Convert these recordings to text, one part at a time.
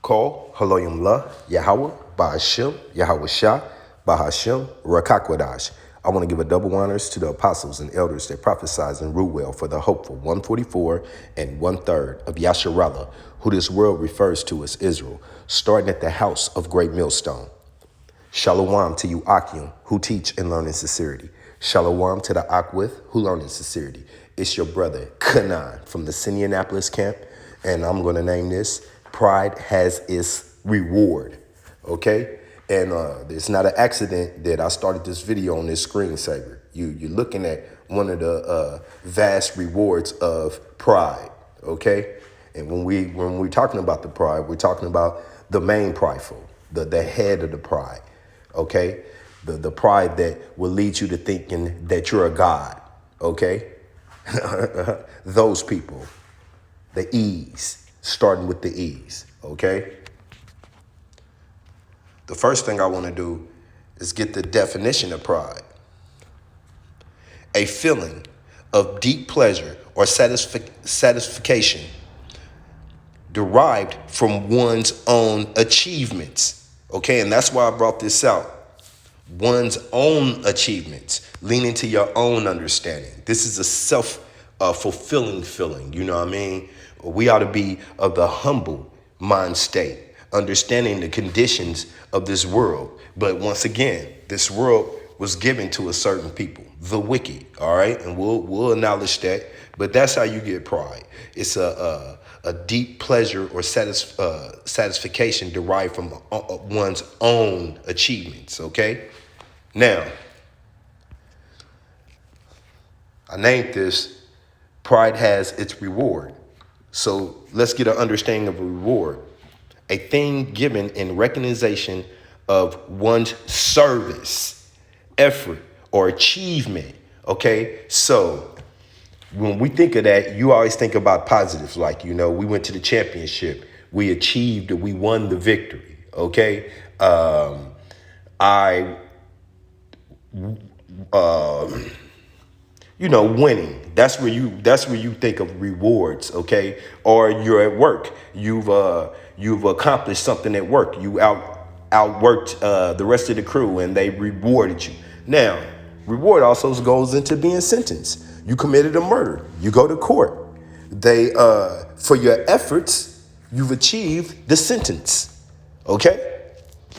Call Haloyim La, Yahweh, Bahashim, Yahweh Shah, Bahashim, Rakakwadash. I want to give a double honors to the apostles and elders that prophesied and rule well for the hopeful 144 and 1/3 of Yasharallah, who this world refers to as Israel, starting at the house of Great Millstone. Shalom to you, Akim, who teach and learn in sincerity. Shalom to the Akwith, who learn in sincerity. It's your brother, Kanan, from the Indianapolis camp, and I'm going to name this, Pride Has Its Reward, okay? And it's not an accident that I started this video on this screensaver. You're looking at one of the vast rewards of pride, okay? And when we're talking about the pride, we're talking about the main prideful, the head of the pride, okay? The pride that will lead you to thinking that you're a god, okay? Those people, the E's, starting with the E's, okay? The first thing I want to do is get the definition of pride. A feeling of deep pleasure or satisfaction derived from one's own achievements, okay? And that's why I brought this out. One's own achievements, leaning to your own understanding. This is a self-fulfilling feeling, you know what I mean? We ought to be of the humble mind state, understanding the conditions of this world. But once again, this world was given to a certain people, the wicked, all right? And we'll acknowledge that, but that's how you get pride. It's a deep pleasure or satisfaction derived from one's own achievements, okay? Now, I named this, Pride Has Its Reward. So let's get an understanding of a reward. A thing given in recognition of one's service, effort, or achievement, okay? So when we think of that, you always think about positives, like, you know, we went to the championship, we achieved, we won the victory, okay? Winning. That's where you think of rewards, okay? Or you're at work. You've accomplished something at work. You outworked the rest of the crew, and they rewarded you. Now, reward also goes into being sentenced. You committed a murder. You go to court. They for your efforts, you've achieved the sentence, okay?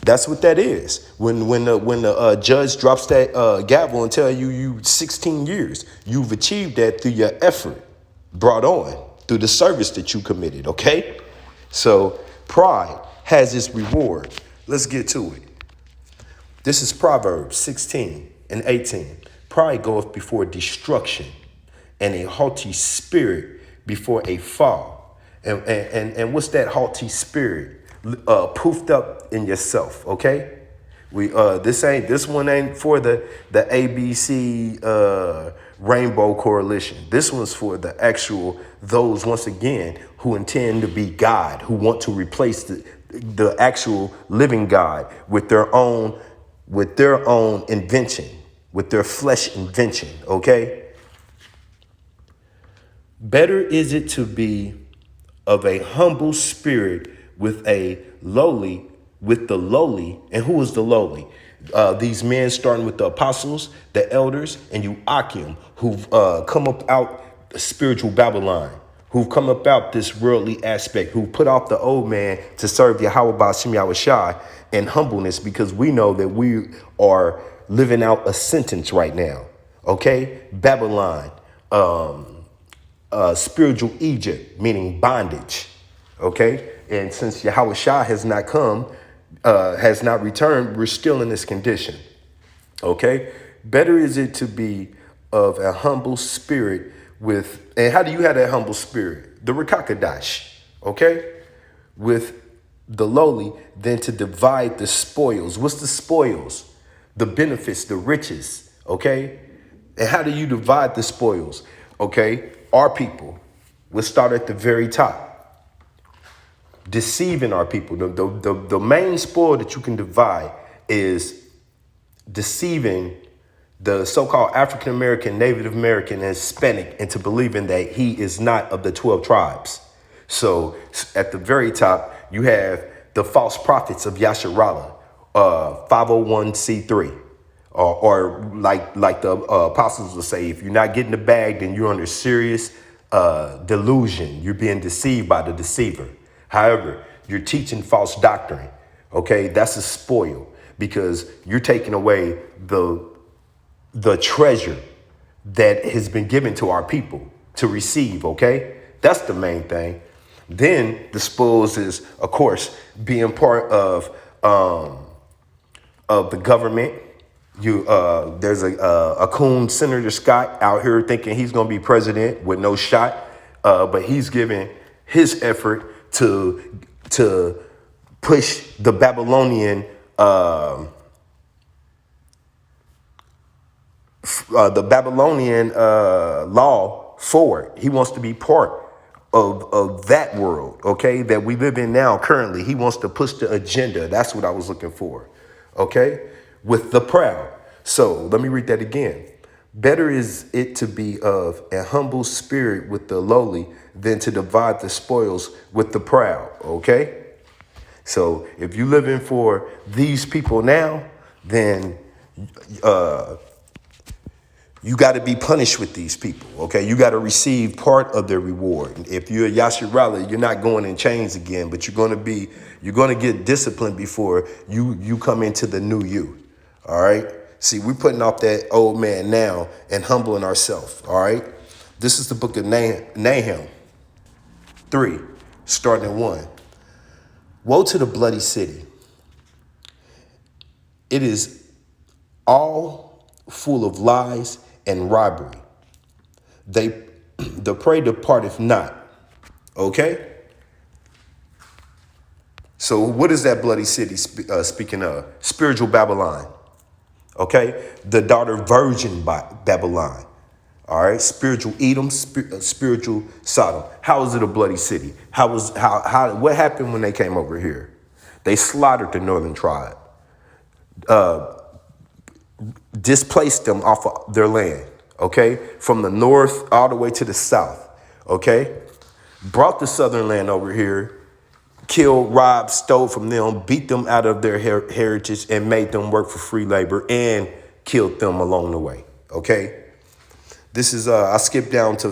That's what that is. When the judge drops that gavel and tell you 16 years, you've achieved that through your effort brought on, through the service that you committed, okay? So pride has its reward. Let's get to it. This is Proverbs 16 and 18. Pride goeth before destruction, and a haughty spirit before a fall. And what's that haughty spirit? Poofed up in yourself, okay? This one ain't for the ABC Rainbow Coalition. This one's for the actual those, once again, who intend to be God, who want to replace the actual living God with their own invention, with their flesh invention, okay? Better is it to be of a humble spirit with the lowly. And who is the lowly? These men, starting with the apostles, the elders, and you Akim, who've come up out spiritual Babylon, who've come up out this worldly aspect, who put off the old man to serve Yahweh Ba'Shem Yahweh Shai in humbleness, because we know that we are living out a sentence right now, okay? Babylon, spiritual Egypt, meaning bondage, okay? And since Yahweh Shah has not come, has not returned, we're still in this condition, okay? Better is it to be of a humble spirit with, and how do you have that humble spirit? The Rakakadash, okay? With the lowly, than to divide the spoils. What's the spoils? The benefits, the riches, okay? And how do you divide the spoils? Okay, our people, we'll start at the very top. Deceiving our people. The main spoil that you can divide is deceiving the so-called African-American, Native American, and Hispanic into believing that he is not of the 12 tribes. So at the very top, you have The false prophets of Yasharallah, 501c3. Or like the apostles will say, if you're not getting the bag, then you're under serious delusion. You're being deceived by the deceiver. However, you're teaching false doctrine. Okay, that's a spoil because you're taking away the treasure that has been given to our people to receive. Okay, that's the main thing. Then the spoils is, of course, being part of the government. There's a coon Senator Scott out here thinking he's going to be president with no shot, but he's giving his effort to push the Babylonian law forward. He wants to be part of that world, okay, that we live in now currently. He wants to push the agenda. That's what I was looking for, okay, with the proud. So let me read that again. Better is it to be of a humble spirit with the lowly than to divide the spoils with the proud, okay? So if you living for these people now, then you got to be punished with these people, okay? You got to receive part of their reward. If you're a Yasharallah, you're not going in chains again, but you're going to get disciplined before you come into the new you, all right? See, we're putting off that old man now and humbling ourselves, all right? This is the book of Nahum 3, starting at 1. Woe to the bloody city. It is all full of lies and robbery. The prey departeth not. Okay? So what is that bloody city speaking of? Spiritual Babylon. Okay? The daughter virgin Babylon. All right? Spiritual Edom, spiritual Sodom. How is it a bloody city? What happened when they came over here? They slaughtered the northern tribe. Displaced them off of their land, okay? From the north all the way to the south, okay? Brought the southern land over here, killed, robbed, stole from them, beat them out of their heritage and made them work for free labor and killed them along the way, okay? This is, I skipped down to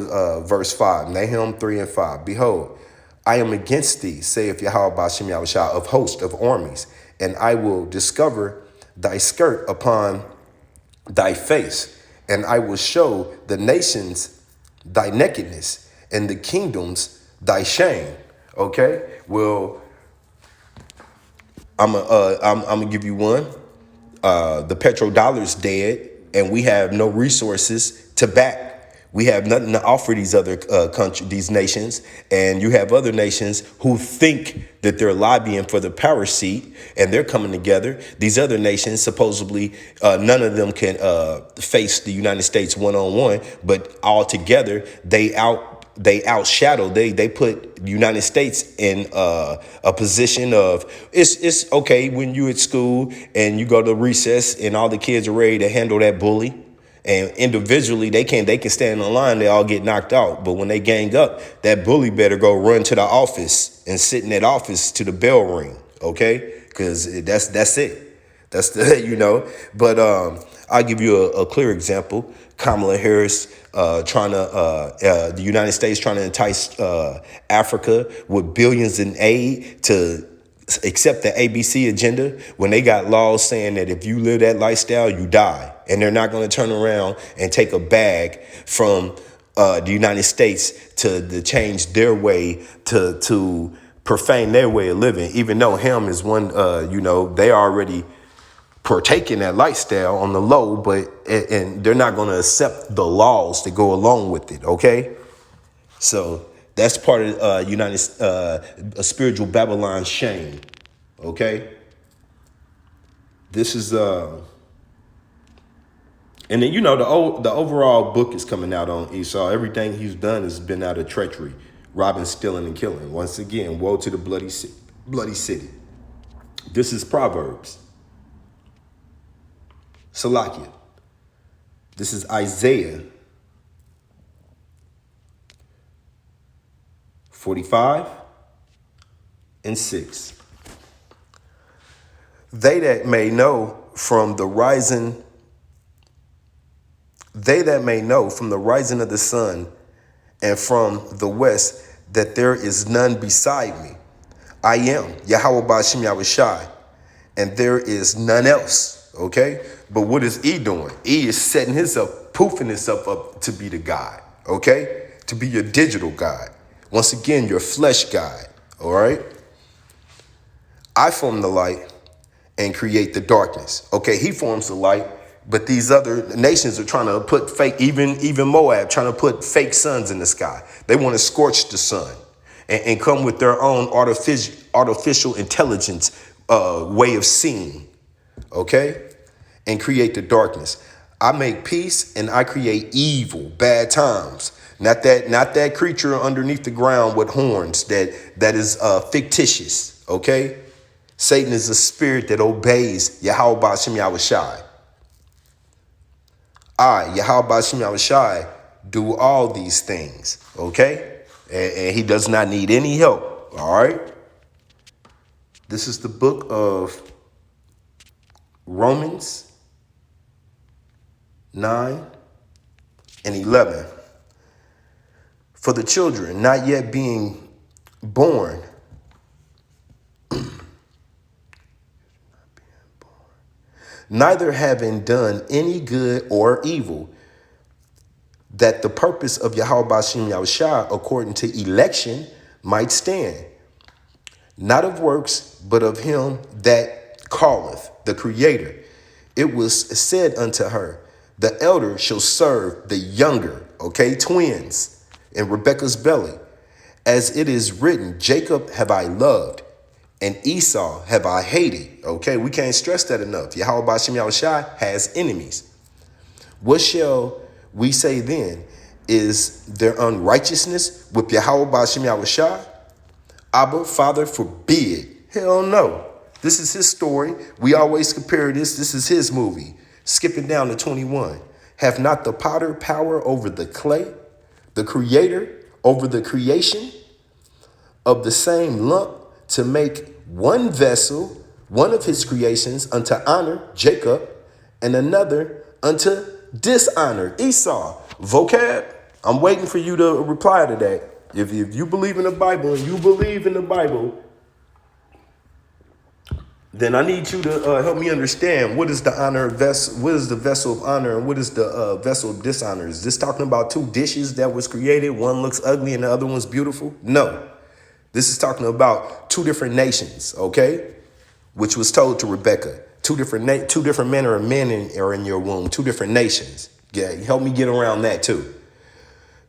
verse 5, Nahum 3 and 5. Behold, I am against thee, saith Yahweh Ba'ashem Yahushua of hosts of armies, and I will discover thy skirt upon thy face, and I will show the nations thy nakedness and the kingdoms thy shame. Okay, well, I'm gonna give you one. The petrodollar's dead, and we have no resources to back. We have nothing to offer these other countries, these nations, and you have other nations who think that they're lobbying for the power seat, and they're coming together. These other nations, supposedly, none of them can face the United States one-on-one, but all together they outshadow. They put the United States in a position of it's okay when you at school and you go to recess and all the kids are ready to handle that bully. And individually, they can stand in line. They all get knocked out. But when they gang up, that bully better go run to the office and sit in that office to the bell ring. OK, because that's it. That's the, But I'll give you a clear example. Kamala Harris the United States trying to entice Africa with billions in aid to accept the ABC agenda when they got laws saying that if you live that lifestyle, you die. And they're not going to turn around and take a bag from the United States to change their way to profane their way of living, even though him is one, they already partaking that lifestyle on the low, but and they're not going to accept the laws that go along with it. OK, so that's part of a spiritual Babylon shame. OK, this is and then, the overall book is coming out on Esau. Everything he's done has been out of treachery, robbing, stealing, and killing. Once again, woe to the bloody city. This is Proverbs. Salakia. This is Isaiah 45 and 6. They that may know from the rising, they that may know from the rising of the sun and from the west that there is none beside me. I am Yahweh Bashim Yahushai, and there is none else. Okay, but what is E doing? E is setting himself, poofing himself up to be the God. Okay, to be your digital God. Once again, your flesh God. All right. I form the light and create the darkness. Okay, he forms the light, but these other nations are trying to put fake, even Moab, trying to put fake suns in the sky. They want to scorch the sun and come with their own artificial intelligence way of seeing, okay, and create the darkness. I make peace and I create evil, bad times. Not that creature underneath the ground with horns that is fictitious, okay? Satan is a spirit that obeys Yahweh Bashim Yahushai. I, Yahweh Bashim Yahushai, do all these things, okay? And he does not need any help, all right? This is the book of Romans 9 and 11. For the children not yet being born, neither having done any good or evil, that the purpose of Yahweh Bashim Yahushua according to election might stand, not of works, but of him that calleth, the Creator. It was said unto her, the elder shall serve the younger, okay, twins, in Rebekah's belly. As it is written, Jacob have I loved, and Esau have I hated. Okay, we can't stress that enough. Yahweh Bashim Yahushua has enemies. What shall we say then? Is there unrighteousness with Yahweh Bashim Yahushua? Abba, Father, forbid. Hell no. This is his story. We always compare this. This is his movie. Skipping down to 21. Have not the potter power over the clay, the creator over the creation of the same lump, to make one vessel, one of his creations, unto honor, Jacob, and another unto dishonor, Esau? Vocab, I'm waiting for you to reply to that. If you believe in the Bible and you believe in the Bible, then I need you to help me understand what is the honor vessel, what is the vessel of honor, and what is the vessel of dishonor. Is this talking about two dishes that was created? One looks ugly and the other one's beautiful? No. This is talking about two different nations, okay? Which was told to Rebekah. Two different manner of men are in your womb. Two different nations. Yeah, help me get around that too.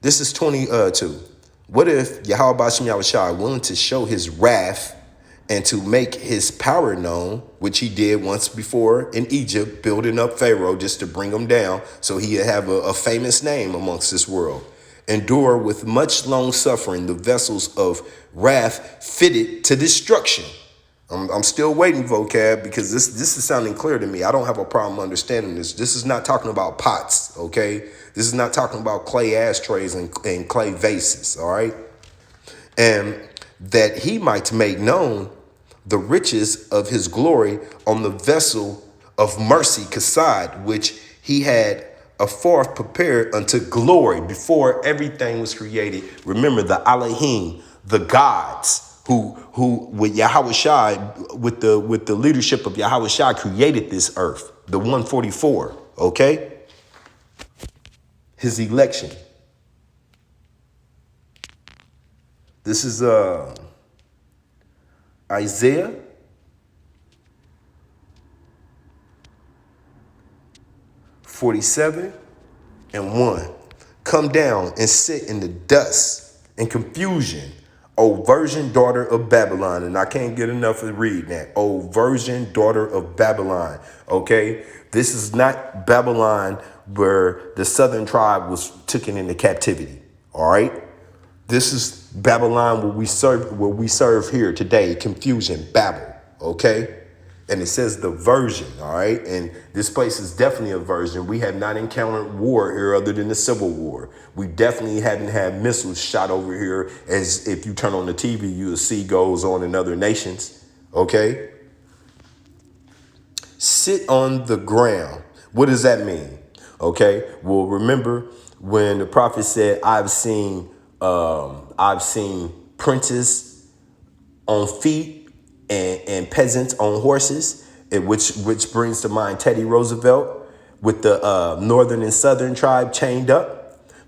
This is 22. What if Yahweh Bashim Yahushua willing to show his wrath and to make his power known, which he did once before in Egypt, building up Pharaoh just to bring him down so he'd have a famous name amongst this world. Endure with much long suffering the vessels of wrath fitted to destruction. I'm still waiting, vocab, because this is sounding clear to me. I don't have a problem understanding this. This is not talking about pots, okay? This is not talking about clay ashtrays and clay vases, all right? And that he might make known the riches of his glory on the vessel of mercy, Kasad, which he had afar prepared unto glory before everything was created. Remember the Elohim, the gods who with Yahweh Shai, with the leadership of Yahweh Shai, created this earth, the 144, okay? His election. This is Isaiah 47 and 1. Come down and sit in the dust and confusion, O virgin daughter of Babylon. And I can't get enough of reading that. O virgin daughter of Babylon. Okay, this is not Babylon where the southern tribe was taken into captivity. All right, this is Babylon where we serve here today. Confusion, Babel. Okay. And it says the virgin, all right? And this place is definitely a virgin. We have not encountered war here other than the Civil War. We definitely hadn't had missiles shot over here, as if you turn on the TV, you'll see goes on in other nations, okay? sit on the ground. What does that mean? Okay. Well, remember when the prophet said, I've seen princes on feet and peasants on horses, which brings to mind Teddy Roosevelt with the northern and southern tribe chained up.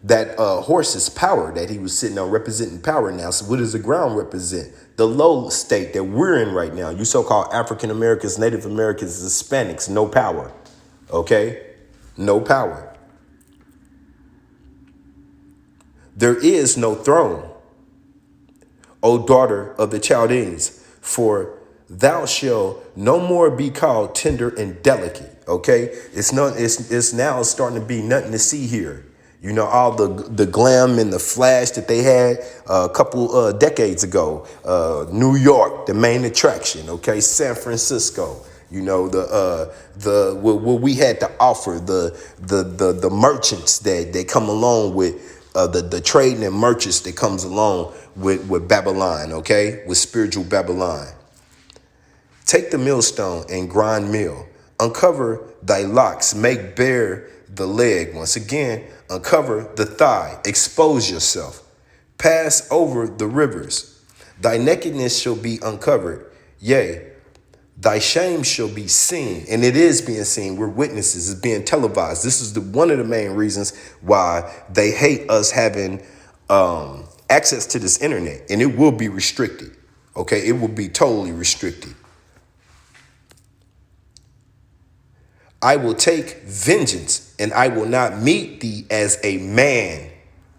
That horse is power that he was sitting on, representing power now. So what does the ground represent? The low state that we're in right now. You so-called African Americans, Native Americans, Hispanics, no power. Okay? No power. There is no throne, O daughter of the Chaldeans, for thou shalt no more be called tender and delicate. Okay? It's now starting to be nothing to see here. You know, all the glam and the flash that they had a couple decades ago. New York, the main attraction. Okay, San Francisco. You know, what we had to offer, the merchants that come along with the trading and merchants that comes along with Babylon. Okay, with spiritual Babylon. Take the millstone and grind meal. Uncover thy locks, make bare the leg. Once again, uncover the thigh, expose yourself. Pass over the rivers. Thy nakedness shall be uncovered. Yea, thy shame shall be seen. And it is being seen. We're witnesses. It's being televised. This is one of the main reasons why they hate us having access to this internet. And it will be restricted. Okay, it will be totally restricted. I will take vengeance and I will not meet thee as a man.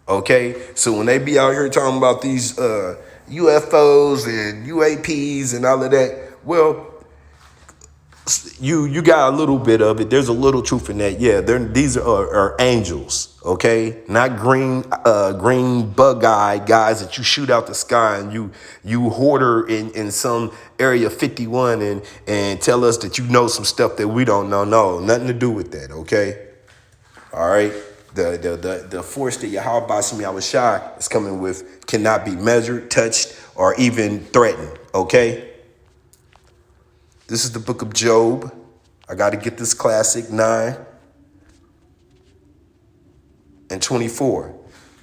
Okay. So when they be out here talking about these UFOs and UAPs and all of that, well, you got a little bit of it. There's a little truth in that. Yeah, these are angels. Okay, not green bug eye guys that you shoot out the sky and you hoarder in some area 51 and tell us that you know some stuff that we don't know. No, nothing to do with that. Okay, all right. The force that Yahweh Bashem Yahushua is coming with cannot be measured, touched, or even threatened. Okay. This is the book of Job. I got to get this classic 9 and 24.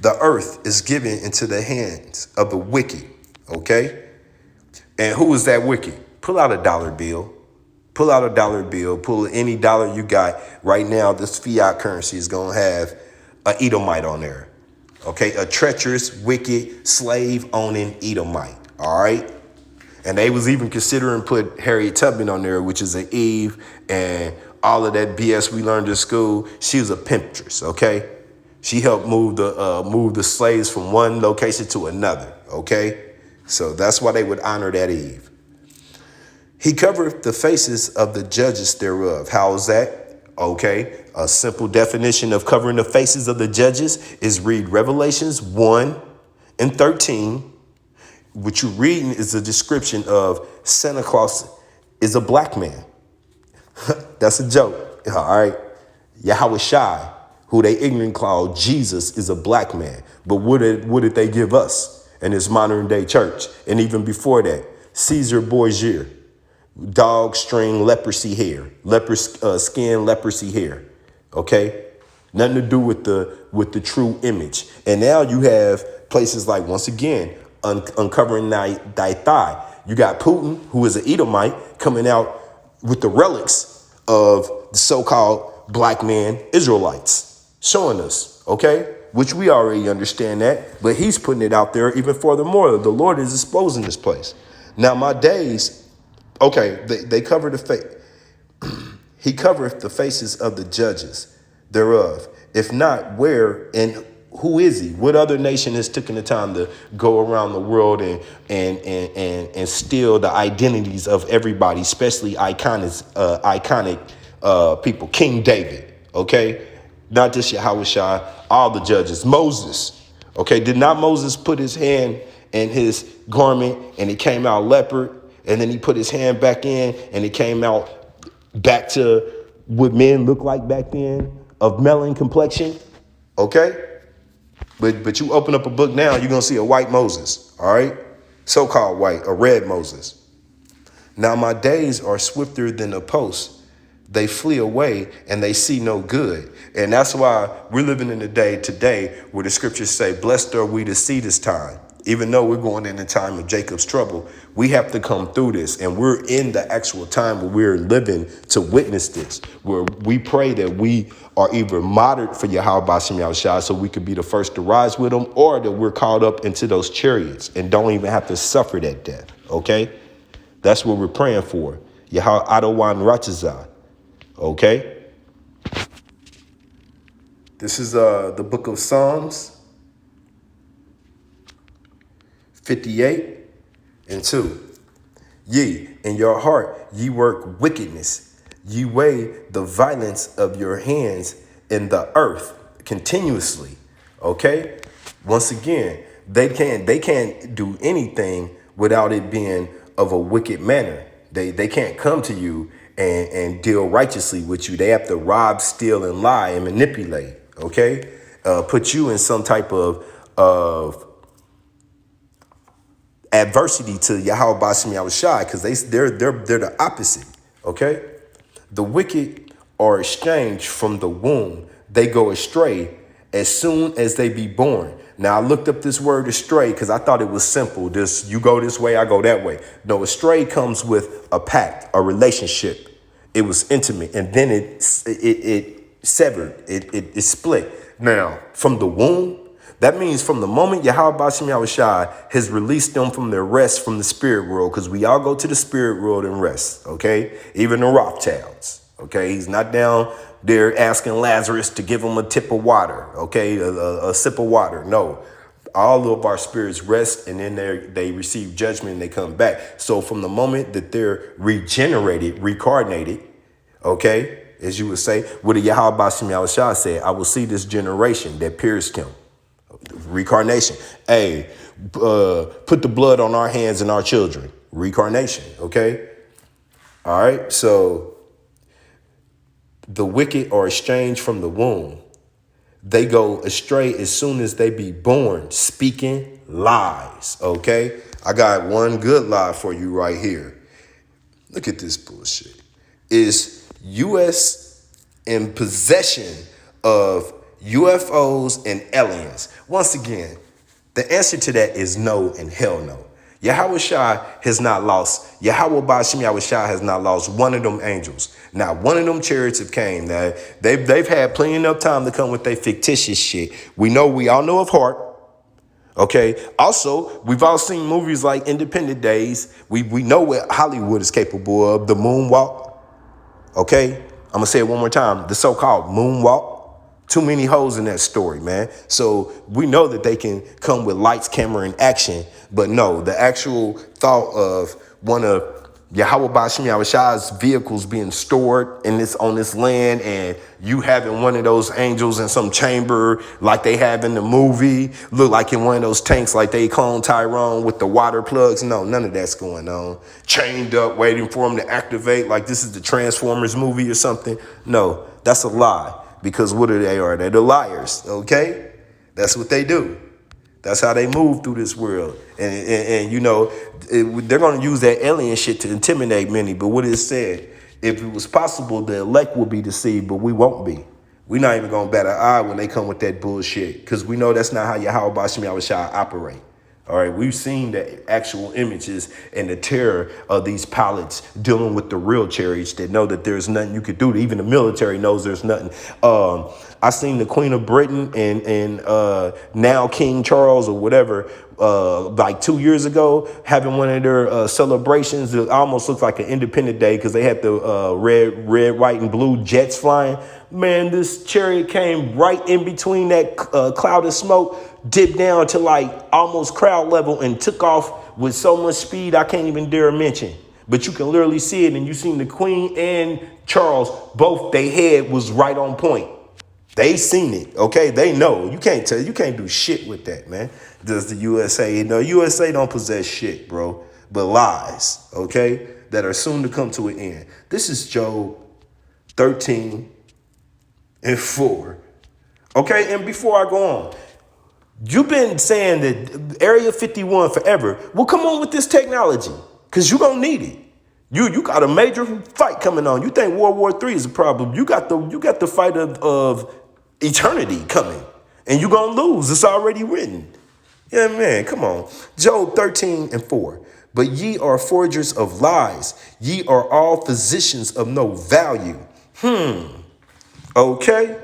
The earth is given into the hands of the wicked. Okay. And who is that wicked? Pull out a dollar bill. Pull out a dollar bill. Pull any dollar you got. Right now, this fiat currency is going to have an Edomite on there. Okay. A treacherous, wicked, slave-owning Edomite. All right. And they was even considering put Harriet Tubman on there, which is an Eve, and all of that BS we learned in school. She was a pimptress, okay? She helped move the slaves from one location to another, okay? So that's why they would honor that Eve. He covered the faces of the judges thereof. How is that? Okay, a simple definition of covering the faces of the judges is read Revelations 1 and 13. What you're reading is a description of Santa Claus is a black man. That's a joke. All right. Yahweh Shai, who they ignorant call Jesus, is a black man. But what did they give us in this modern day church? And even before that, Caesar Borgia, dog string leprosy hair, skin leprosy hair. OK, nothing to do with the true image. And now you have places like, once again, uncovering thy thigh. You got Putin, who is an Edomite, coming out with the relics of the so-called black man Israelites, showing us, okay, which we already understand that, but he's putting it out there even furthermore. The Lord is exposing this place. Now, my days, okay, they cover the face. He covereth the faces of the judges thereof. If not, where and who is he? What other nation has taken the time to go around the world and steal the identities of everybody, especially iconic people? King David, okay? Not just Yahweh Shai, all the judges. Moses, okay? Did not Moses put his hand in his garment and it came out leopard, and then he put his hand back in and it came out back to what men looked like back then, of melanin complexion, okay? But you open up a book now, you're going to see a white Moses, all right? So-called white, a red Moses. Now my days are swifter than a post. they flee away and they see no good. And that's why we're living in a day today where the scriptures say, blessed are we to see this time. Even though we're going in the time of Jacob's trouble, we have to come through this. And we're in the actual time where we're living to witness this, where we pray that we are either moderate for Yahweh Bashem Yahushua so we could be the first to rise with them, or that we're called up into those chariots and don't even have to suffer that death. OK, that's what we're praying for. Yahweh Adawan Ratazah. OK, this is the book of Psalms 58:2. Ye, in your heart, ye work wickedness. Ye weigh the violence of your hands in the earth continuously. Okay? Once again, they can't do anything without it being of a wicked manner. They can't come to you and deal righteously with you. They have to rob, steal, and lie and manipulate. Okay? Put you in some type of adversity to Yahweh Bashem Yahushua, because they're the opposite. Okay, the wicked are estranged from the womb; they go astray as soon as they be born. Now I looked up this word astray because I thought it was simple. Just you go this way, I go that way. No, astray comes with a pact, a relationship. It was intimate, and then it severed. It split. Now from the womb. That means from the moment Yahweh Bashem Yahushua has released them from their rest from the spirit world, because we all go to the spirit world and rest, okay? Even the Rothschilds, okay? He's not down there asking Lazarus to give him a tip of water, okay? A sip of water. No, all of our spirits rest, and then they receive judgment and they come back. So from the moment that they're regenerated, reincarnated, okay, as you would say, what did Yahweh Bashem Yahushua say? I will see this generation that pierced him. Reincarnation. Hey, put the blood on our hands and our children. Reincarnation. Okay. All right. So the wicked are estranged from the womb. They go astray as soon as they be born, speaking lies. Okay. I got one good lie for you right here. Look at this bullshit. Is U.S. in possession of UFOs and aliens? Once again, the answer to that is no and hell no. Yahweh Shai has not lost. Yahweh Bashem Yahushua has not lost one of them angels. Now, one of them chariots have came. Now, they've had plenty enough time to come with their fictitious shit. We all know of Hart. Okay. Also, we've all seen movies like Independent Days. We know what Hollywood is capable of. The moonwalk. Okay. I'm going to say it one more time. The so-called moonwalk. Too many holes in that story, man. So we know that they can come with lights, camera, and action. But no, the actual thought of one of Yahweh Bashem Yahushua's vehicles being stored on this land, and you having one of those angels in some chamber like they have in the movie, look like in one of those tanks like they clone Tyrone with the water plugs. No, none of that's going on. Chained up, waiting for them to activate like this is the Transformers movie or something. No, that's a lie. Because what are they? They're the liars, okay? That's what they do. That's how they move through this world. And you know, they're going to use that alien shit to intimidate many. But what it said, if it was possible, the elect will be deceived, but we won't be. We're not even going to bat an eye when they come with that bullshit, because we know that's not how Yahweh Bashem Yahushua operate. All right, we've seen the actual images and the terror of these pilots dealing with the real chariots that know that there's nothing you could do. Even the military knows there's nothing. I seen the Queen of Britain and now King Charles or whatever, like 2 years ago, having one of their celebrations. It almost looks like an Independent Day because they had the red, white, and blue jets flying. Man, this chariot came right in between that cloud of smoke, dipped down to like almost crowd level, and took off with so much speed I can't even dare mention. But you can literally see it, and you seen the Queen and Charles, both their head was right on point. They seen it, okay? They know. You can't do shit with that, man. Does the USA? No, USA don't possess shit, bro, but lies, okay, that are soon to come to an end. This is Job 13:4. Okay, and before I go on, you've been saying that Area 51 forever. Well, come on with this technology, because you're going to need it. You got a major fight coming on. You think World War III is a problem? You got the fight of eternity coming, and you're gonna lose. It's already written. Yeah, man, come on. Job 13:4. But ye are forgers of lies. Ye are all physicians of no value. Okay.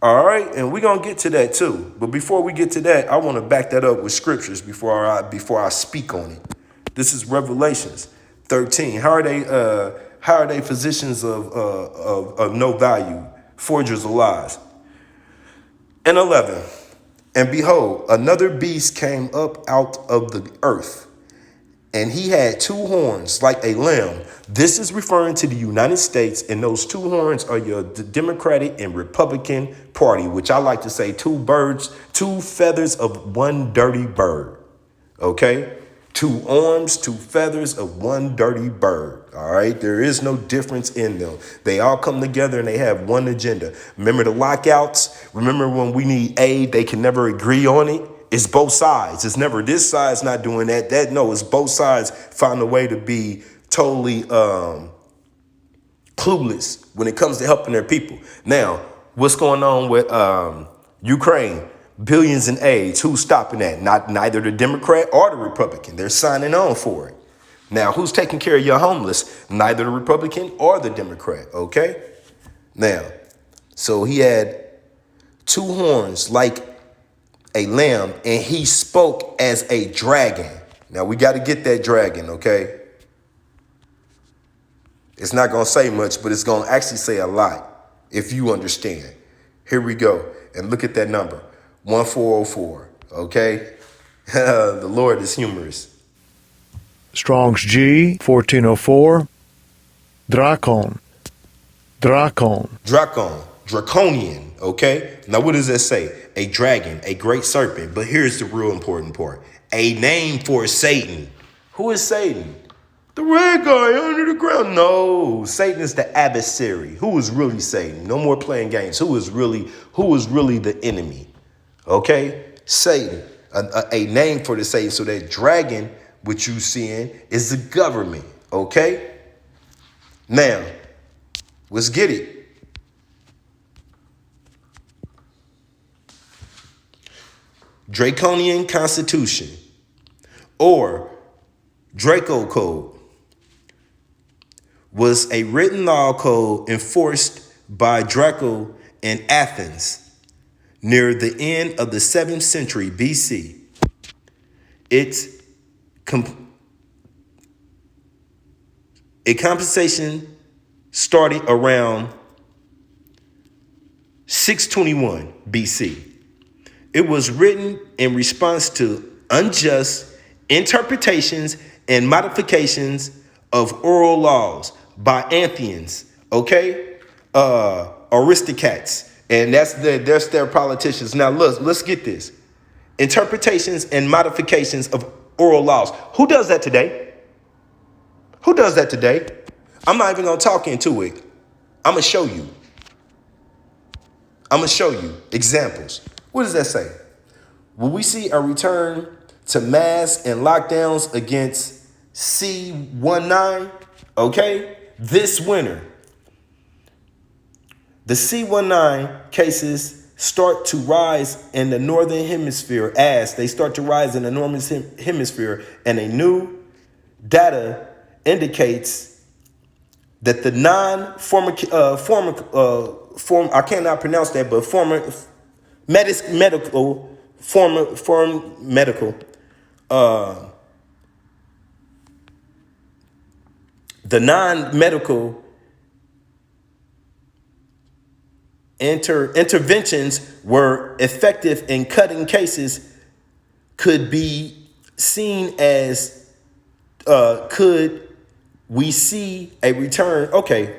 All right, and we're gonna get to that too. But before we get to that, I want to back that up with scriptures before I speak on it. This is Revelations 13. How are they physicians of no value, forgers of lies? And 11. And behold, another beast came up out of the earth, and he had two horns like a lamb. This is referring to the United States, and those two horns are your Democratic and Republican Party, which I like to say two feathers of one dirty bird. Okay? Two arms, two feathers of one dirty bird. All right? There is no difference in them. They all come together and they have one agenda. Remember the lockouts? Remember when we need aid, they can never agree on it? It's both sides. It's never this side's not doing that. No, it's both sides find a way to be totally clueless when it comes to helping their people. Now, what's going on with Ukraine? Billions in aid. Who's stopping that? Neither the Democrat or the Republican. They're signing on for it. Now, who's taking care of your homeless? Neither the Republican or the Democrat. Okay? Now, so he had two horns like a lamb, and he spoke as a dragon. Now, we got to get that dragon, okay? It's not going to say much, but it's going to actually say a lot if you understand. Here we go. And look at that number, 1404, okay? The Lord is humorous. Strong's G, 1404. Drakon. Draconian, okay? Now, what does that say? A dragon, a great serpent. But here's the real important part. A name for Satan. Who is Satan? The red guy under the ground. No, Satan is the adversary. Who is really Satan? No more playing games. Who is really the enemy? Okay? Satan, a name for the Satan. So that dragon, which you seeing, is the government. Okay? Now, let's get it. Draconian Constitution, or Draco Code, was a written law code enforced by Draco in Athens near the end of the 7th century BC. Its compensation started around 621 BC. It was written in response to unjust interpretations and modifications of oral laws by Athenians, okay? Aristocrats, and that's their politicians. Now, let's get this. Interpretations and modifications of oral laws. Who does that today? Who does that today? I'm not even going to talk into it. I'm going to show you. I'm going to show you examples. What does that say? Will we see a return to masks and lockdowns against C19? Okay, this winter. The C19 cases start to rise in the northern hemisphere as they start to rise in the northern hemisphere, and a new data indicates that the I cannot pronounce that, but the non-medical interventions were effective in cutting cases could be seen as, could we see a return? Okay.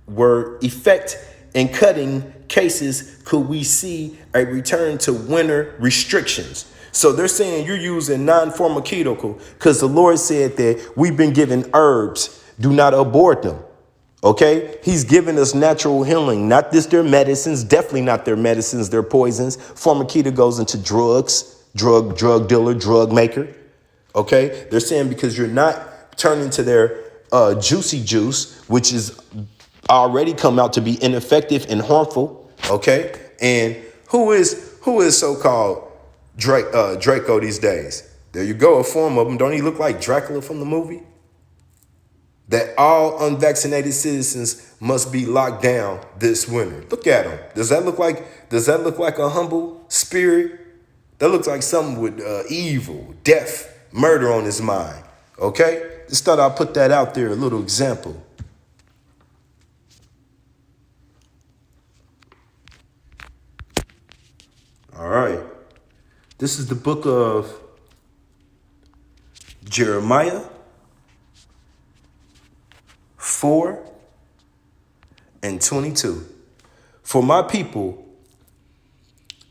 Were effect in cutting cases, could we see a return to winter restrictions? So they're saying you're using non-pharmaceutical because the Lord said that we've been given herbs. Do not abort them. Okay? He's given us natural healing, not just their medicines, definitely not their medicines, their poisons. Pharmaceutical goes into drugs, drug dealer, drug maker. Okay? They're saying because you're not turn into their juicy juice, which is already come out to be ineffective and harmful. Okay, and who is so-called Draco these days? There you go, a form of him. Don't he look like Dracula from the movie? That all unvaccinated citizens must be locked down this winter. Look at him. Does that look like a humble spirit? That looks like something with evil, death, murder on his mind. Okay? Just thought I'd put that out there, a little example. All right. This is the book of Jeremiah 4:22. For my people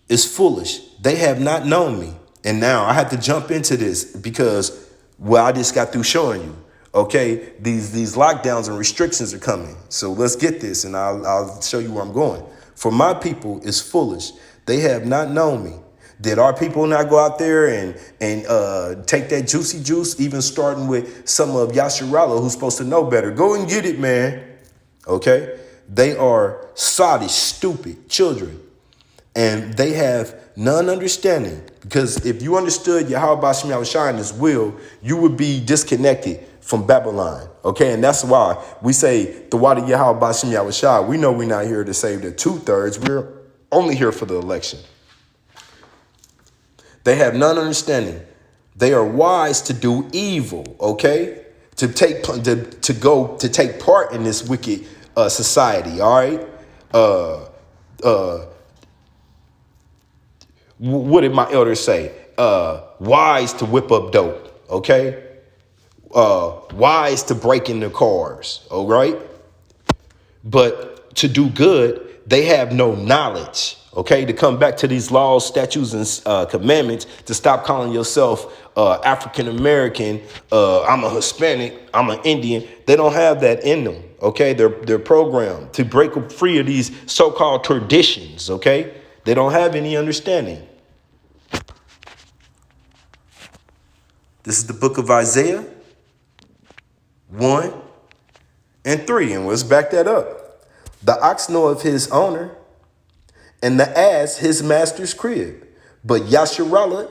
is foolish. They have not known me. And now I have to jump into this because, well, I just got through showing you. Okay, these lockdowns and restrictions are coming. So let's get this and I'll show you where I'm going. For my people is foolish. They have not known me. Did our people not go out there and take that juicy juice, even starting with some of Yasharallah, who's supposed to know better? Go and get it, man. Okay? They are sottish, stupid children. And they have none understanding. Because if you understood Yahweh Bashim Yahushua and his will, you would be disconnected from Babylon. Okay? And that's why we say the water Yahweh Bashim Yahushua. We know we're not here to save the 2/3. We're only here for the election. They have none understanding. They are wise to do evil, okay? To take part in this wicked society, all right? What did my elders say? Wise to whip up dope, okay? Wise to break into cars, all right? But to do good, they have no knowledge. Okay, to come back to these laws, statutes, and commandments, to stop calling yourself African American, I'm a Hispanic, I'm an Indian. They don't have that in them. Okay, they're programmed to break free of these so-called traditions. Okay, they don't have any understanding. This is the book of Isaiah 1:3, and let's back that up. The ox knoweth his owner, and the ass his master's crib. But Yasharallah,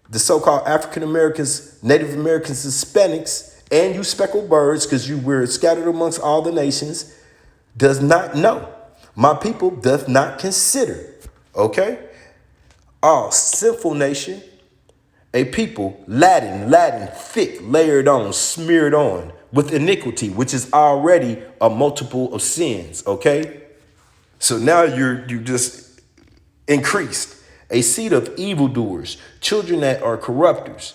the so-called African Americans, Native Americans, Hispanics, and you speckled birds, because you were scattered amongst all the nations, does not know. My people doth not consider. Okay? All sinful nation, a people laden, thick, layered on, smeared on with iniquity, which is already a multiple of sins. Okay? So now you just increased a seed of evildoers, children that are corrupters.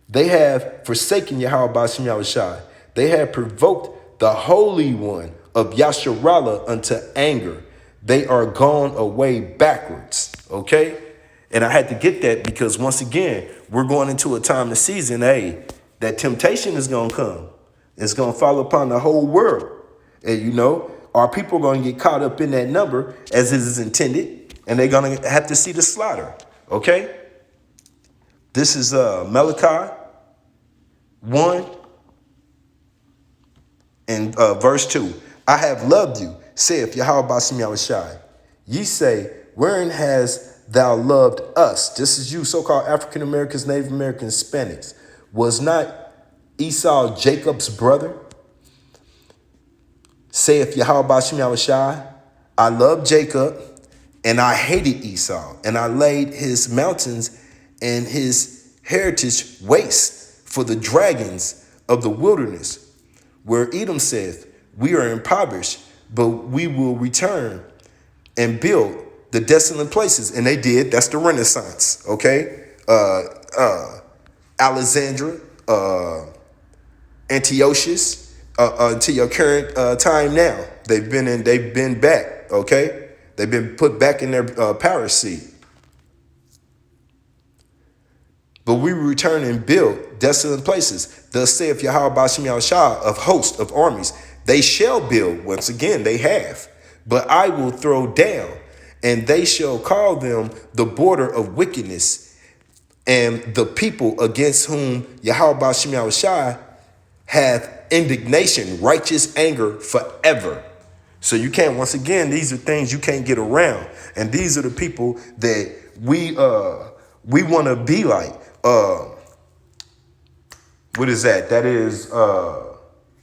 They have forsaken Yahweh Bashim Yahushua. They have provoked the Holy One of Yasharallah unto anger. They are gone away backwards. Okay? And I had to get that because once again, we're going into a time of season, hey, that temptation is going to come. It's going to fall upon the whole world. And you know, our people are going to get caught up in that number as it is intended, and they're going to have to see the slaughter. Okay? This is Malachi 1 and verse 2. I have loved you, saith Yahweh Bashim Yahushua. Ye say, wherein has thou loved us? This is you, so-called African Americans, Native Americans, Hispanics. Was not Esau Jacob's brother? Saith Yahweh Bashim Yahushua, I loved Jacob, and I hated Esau, and I laid his mountains and his heritage waste for the dragons of the wilderness, where Edom saith, we are impoverished, but we will return and build the desolate places. And they did. That's the Renaissance. Okay. Alexandria, Antiochus, to your current time now. They've been back. Okay. They've been put back in their power seat. But we return and build desolate places. Thus saith Yahweh Bashim Yahushua of hosts of armies. They shall build, once again, they have. But I will throw down, and they shall call them the border of wickedness, and the people against whom Yahweh Bashim Yahushua hath indignation, righteous anger forever. So you can't, once again, these are things you can't get around. And these are the people that we want to be like. What is that? That is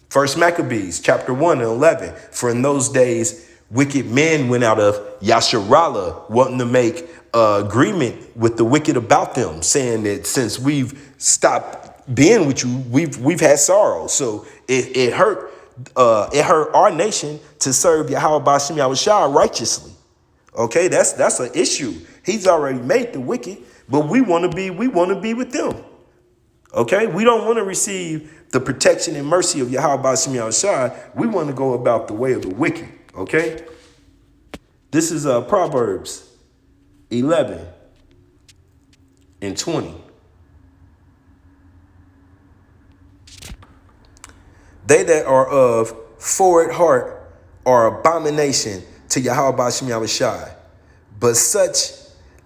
First Maccabees chapter 1 and 11. For in those days, wicked men went out of Yasharallah wanting to make agreement with the wicked about them, saying that since we've stopped being with you, we've had sorrow. So it hurt our nation to serve Yahweh Ba'ashem Yahushua righteously. Okay, that's an issue. He's already made the wicked, but we want to be with them. Okay, we don't want to receive the protection and mercy of Yahweh Ba'ashem Yahushua. We want to go about the way of the wicked. Okay, this is Proverbs 11 and 20. They that are of forward heart are abomination to Yahweh Ba'ashem Yahushua, but such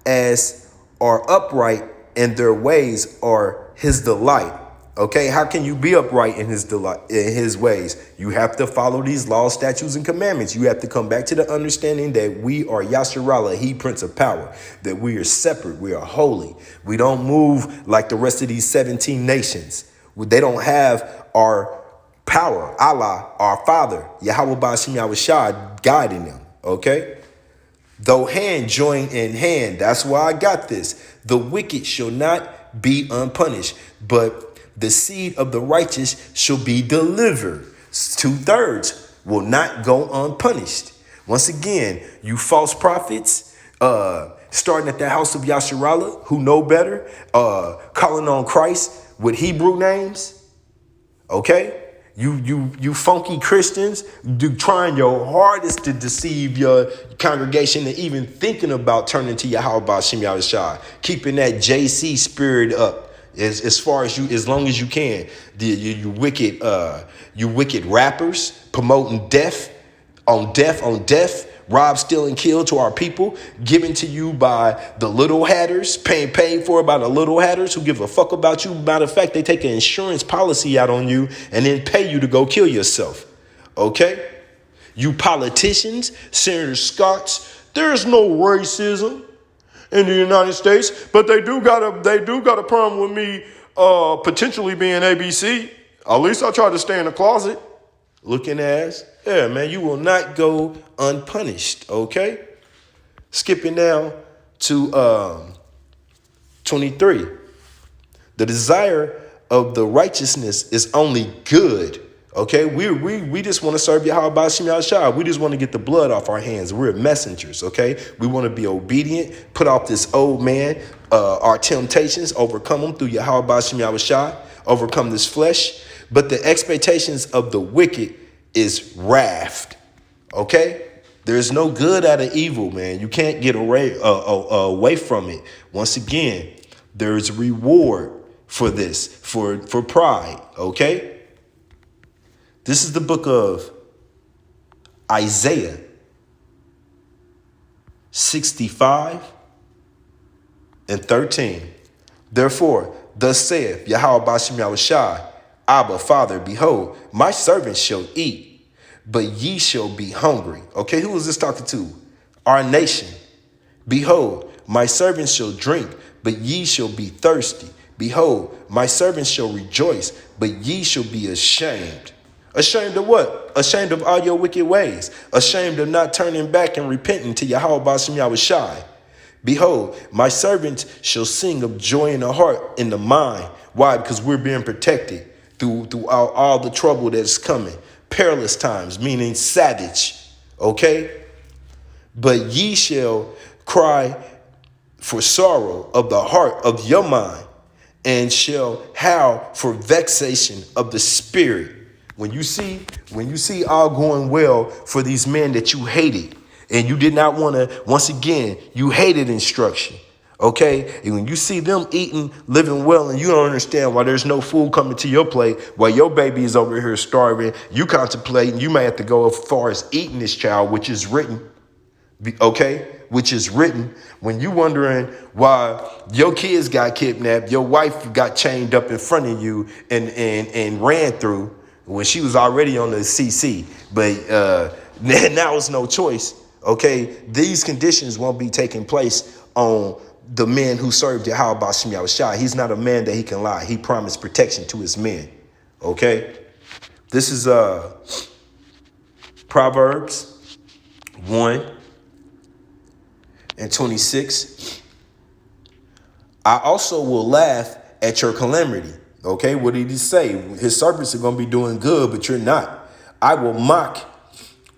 as are upright in their ways are his delight. Okay, how can you be upright in his delight, in his ways? You have to follow these laws, statutes, and commandments. You have to come back to the understanding that we are Yasharallah, he Prince of Power, that we are separate, we are holy. We don't move like the rest of these 17 nations. They don't have our power, Allah, our Father, Yahweh Ba'ashem Yahushua, guiding them. Okay, though hand join in hand, that's why I got this. The wicked shall not be unpunished, but the seed of the righteous shall be delivered. 2/3 will not go unpunished. Once again, you false prophets, starting at the house of Yasharallah, who know better, calling on Christ with Hebrew names. Okay, you funky Christians, trying your hardest to deceive your congregation and even thinking about turning to Yahweh Ba'ashem Yahushua, keeping that JC spirit up. As far as as long as you can, you wicked rappers promoting death on death, rob, steal, and kill to our people, given to you by the little hatters, paid for by the little hatters who give a fuck about you. Matter of fact, they take an insurance policy out on you and then pay you to go kill yourself. Okay, you politicians, Senator Scotts, there's no racism in the United States, but they do got a problem with me potentially being ABC. At least I try to stay in the closet. Looking ass. Yeah, man, you will not go unpunished. Okay. Skipping down to 23. The desire of the righteousness is only good. Okay, we just want to serve Yahweh Ba'ashem Yahushua. We just want to get the blood off our hands. We're messengers, okay? We want to be obedient, put off this old man, our temptations, overcome them through Yahweh Ba'ashem Yahushua, overcome this flesh. But the expectations of the wicked is wrath, okay? There's no good out of evil, man. You can't get away from it. Once again, there's reward for this, for pride, okay? This is the book of Isaiah 65 and 13. Therefore, thus saith Yahweh Ba'ashem Yahushua, Abba, Father, behold, my servants shall eat, but ye shall be hungry. Okay, who is this talking to? Our nation. Behold, my servants shall drink, but ye shall be thirsty. Behold, my servants shall rejoice, but ye shall be ashamed. Ashamed of what? Ashamed of all your wicked ways. Ashamed of not turning back and repenting to Yahweh Ba'ashem Yahushua. Behold, my servants shall sing of joy in the heart, in the mind. Why? Because we're being protected through all the trouble that's coming. Perilous times, meaning savage. Okay? But ye shall cry for sorrow of the heart of your mind, and shall howl for vexation of the spirit. When you see all going well for these men that you hated, and you did not want to, once again, you hated instruction, okay? And when you see them eating, living well, and you don't understand why there's no food coming to your plate, while your baby is over here starving, you contemplating, you may have to go as far as eating this child, which is written. Okay, which is written when you wondering why your kids got kidnapped, your wife got chained up in front of you and ran through when she was already on the CC, but now it's no choice. Okay, these conditions won't be taking place on the men who served Yahweh Bashim Yahushua. He's not a man that he can lie. He promised protection to his men. Okay, this is Proverbs 1:26. I also will laugh at your calamity. Okay, what did he say? His servants are going to be doing good, but you're not. I will mock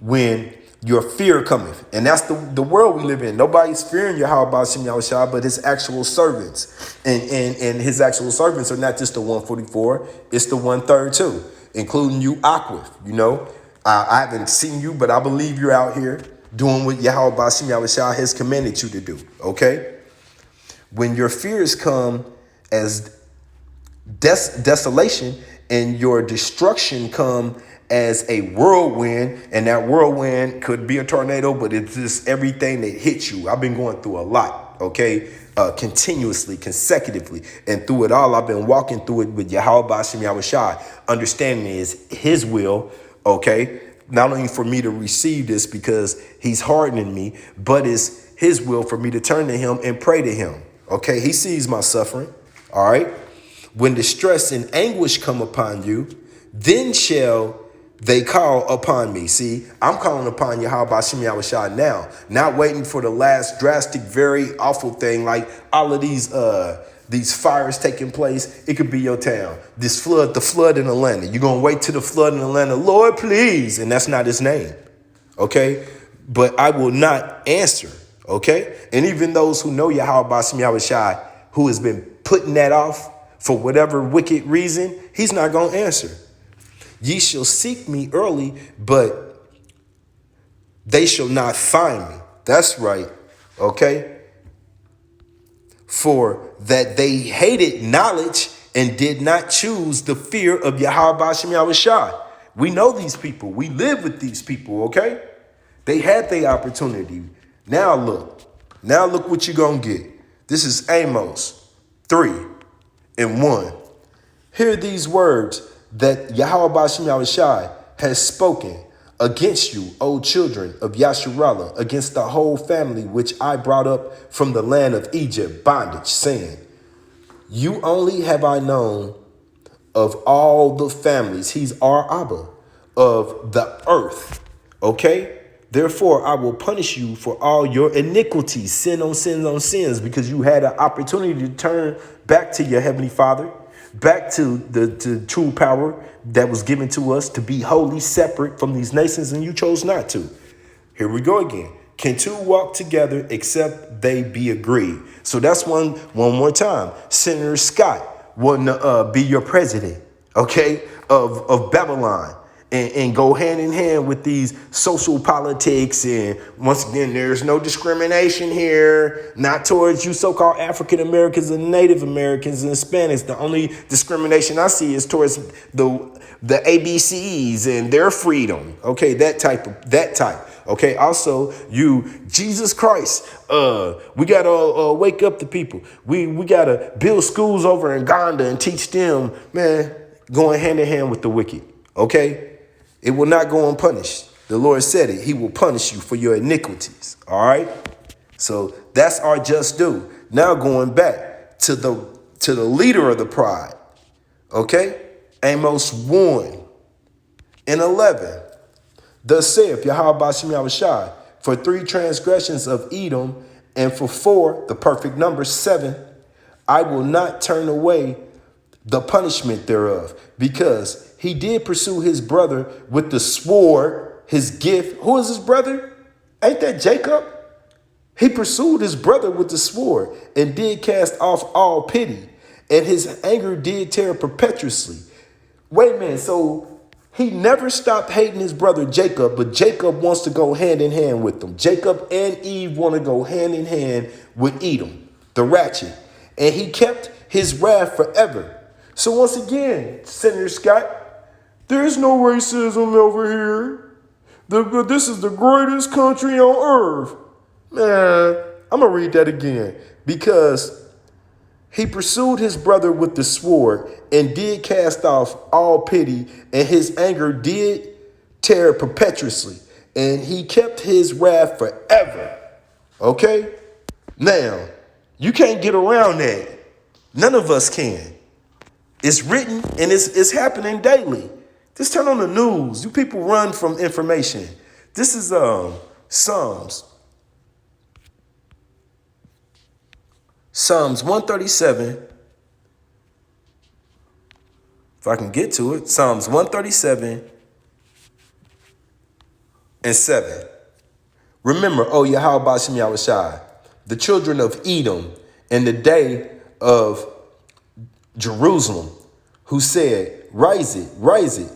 when your fear cometh. And that's the world we live in. Nobody's fearing Yahweh Bashim Yahushua, but his actual servants. And his actual servants are not just the 144, it's the 1/3 too, including you, Aquif. You know, I haven't seen you, but I believe you're out here doing what Yahweh Bashim Yahushua has commanded you to do. Okay? When your fears come as desolation and your destruction come as a whirlwind, and that whirlwind could be a tornado, but it's just everything that hits you. I've been going through a lot, okay, continuously, consecutively, and through it all, I've been walking through it with Yahweh Bashim Yahushua, understanding is his will, okay, not only for me to receive this because he's hardening me, but it's his will for me to turn to him and pray to him, okay? He sees my suffering, all right? When distress and anguish come upon you, then shall they call upon me. See, I'm calling upon Yahweh Bashim Yahushua now, not waiting for the last drastic, very awful thing like all of these fires taking place. It could be your town. This flood, the flood in Atlanta. You're going to wait till the flood in Atlanta. Lord, please. And that's not his name. Okay. But I will not answer. Okay. And even those who know Yahweh Bashim Yahushua, who has been putting that off for whatever wicked reason, he's not going to answer. Ye shall seek me early, but they shall not find me. That's right. Okay. For that they hated knowledge and did not choose the fear of Yahweh Bashim Yahushua. We know these people. We live with these people, okay? They had their opportunity. Now look. Now look what you're going to get. This is Amos 3:1. Hear these words that Yahweh Bashim Yahushua has spoken against you, O children of Yasharallah, against the whole family which I brought up from the land of Egypt, bondage, saying, you only have I known of all the families, he's our Abba, of the earth, okay? Therefore, I will punish you for all your iniquities, sin on sins on sins, because you had an opportunity to turn back to your heavenly Father, back to the true power that was given to us to be wholly separate from these nations, and you chose not to. Here we go again. Can two walk together except they be agreed? So that's one more time. Senator Scott wouldn't be your president, okay, of Babylon. And go hand in hand with these social politics. And once again, there's no discrimination here, not towards you so-called African Americans and Native Americans and Hispanics. The only discrimination I see is towards the ABCs and their freedom. Okay, that type. Okay, also you, Jesus Christ. We gotta wake up the people. We gotta build schools over in Uganda and teach them, man, going hand in hand with the wicked. Okay. It will not go unpunished. The Lord said it. He will punish you for your iniquities. All right. So that's our just due. Now going back to the leader of the pride. Okay. Amos 1:11. Thus saith Yahweh Bashim Yahushua, for 3 transgressions of Edom, and for 4, the perfect number 7, I will not turn away the punishment thereof, because he did pursue his brother with the sword, his gift. Who is his brother? Ain't that Jacob? He pursued his brother with the sword and did cast off all pity, and his anger did tear perpetuously. Wait a minute, so he never stopped hating his brother Jacob, but Jacob wants to go hand in hand with them. Jacob and Eve want to go hand in hand with Edom, the ratchet, and he kept his wrath forever. So once again, Senator Scott, there's no racism over here. This is the greatest country on earth. Man, I'm going to read that again. Because he pursued his brother with the sword and did cast off all pity, and his anger did tear perpetuously, and he kept his wrath forever. Okay? Now, you can't get around that. None of us can. It's written and it's happening daily. Just turn on the news. You people run from information. This is Psalms. Psalms 137. If I can get to it, Psalms 137 and 7. Remember, O Yahweh Bashem Yahushai, the children of Edom, in the day of Jerusalem, who said, rise it,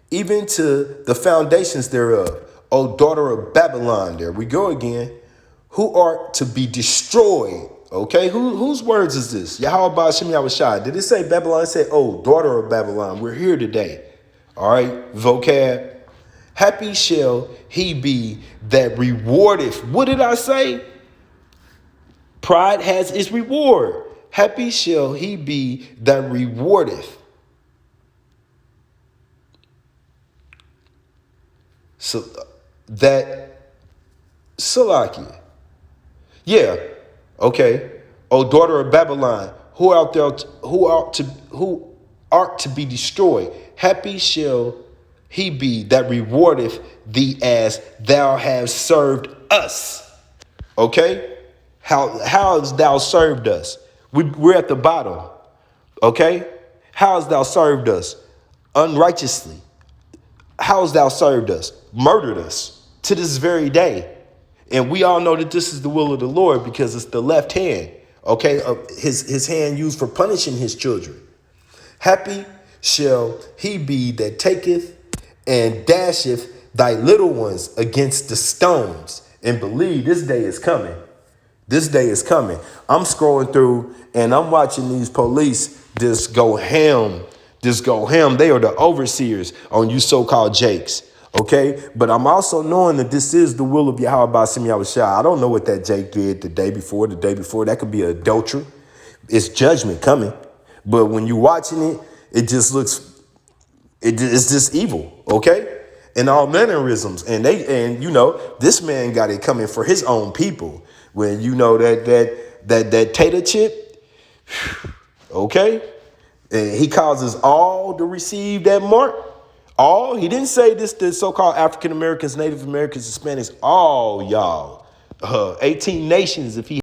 even to the foundations thereof, O daughter of Babylon. There we go again. Who art to be destroyed. Okay, whose words is this? Yahweh Bashem Yahushai. Did it say Babylon? It said, oh, daughter of Babylon. We're here today. All right, vocab. Happy shall he be that rewardeth. What did I say? Pride has its reward. Happy shall he be that rewardeth. So that Salakia. Yeah. Okay. O daughter of Babylon, who art to be destroyed. Happy shall he be that rewardeth thee as thou hast served us. Okay? How hast thou served us? We're at the bottom. Okay? How hast thou served us? Unrighteously. How hast thou served us? Murdered us to this very day. And we all know that this is the will of the Lord because it's the left hand, okay, of his hand used for punishing his children. Happy shall he be that taketh and dasheth thy little ones against the stones. And believe this day is coming. This day is coming. I'm scrolling through and I'm watching these police just go ham. They are the overseers on you so-called Jakes. Okay, but I'm also knowing that this is the will of Yahweh Bashem Yahushai. I don't know what that Jake did the day before. That could be adultery. It's judgment coming. But when you're watching it, it just looks, it's just evil. Okay, and all mannerisms. And this man got it coming for his own people. When you know that tater chip, okay, and he causes all to receive that mark. All, he didn't say this to so-called African Americans, Native Americans, Hispanics, all y'all. 18 nations if he